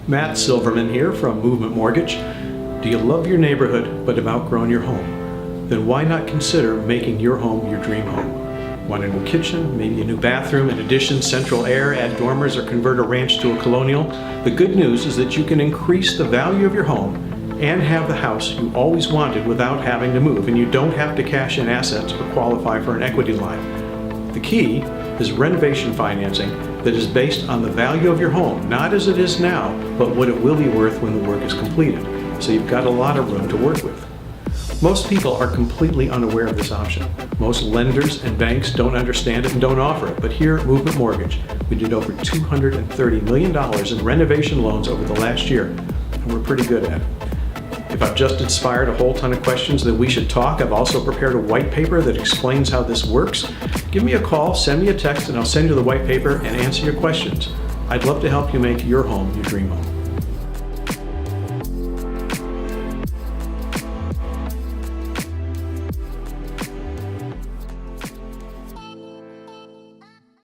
Matt Silverman here from Movement Mortgage. Do you love your neighborhood but have outgrown your home? Then why not consider making your home your dream home? Want a new kitchen, maybe a new bathroom, an addition, central air, add dormers, or convert a ranch to a colonial? The good news is that you can increase the value of your home and have the house you always wanted without having to move, and you don't have to cash in assets or qualify for an equity line. The key is renovation financing that is based on the value of your home, not as it is now, but what it will be worth when the work is completed. So you've got a lot of room to work with. Most people are completely unaware of this option. Most lenders and banks don't understand it and don't offer it, but here at Movement Mortgage, we did over $230 million in renovation loans over the last year, and we're pretty good at it. If I've just inspired a whole ton of questions that we should talk, I've also prepared a white paper that explains how this works. Give me a call, send me a text, and I'll send you the white paper and answer your questions. I'd love to help you make your home your dream home.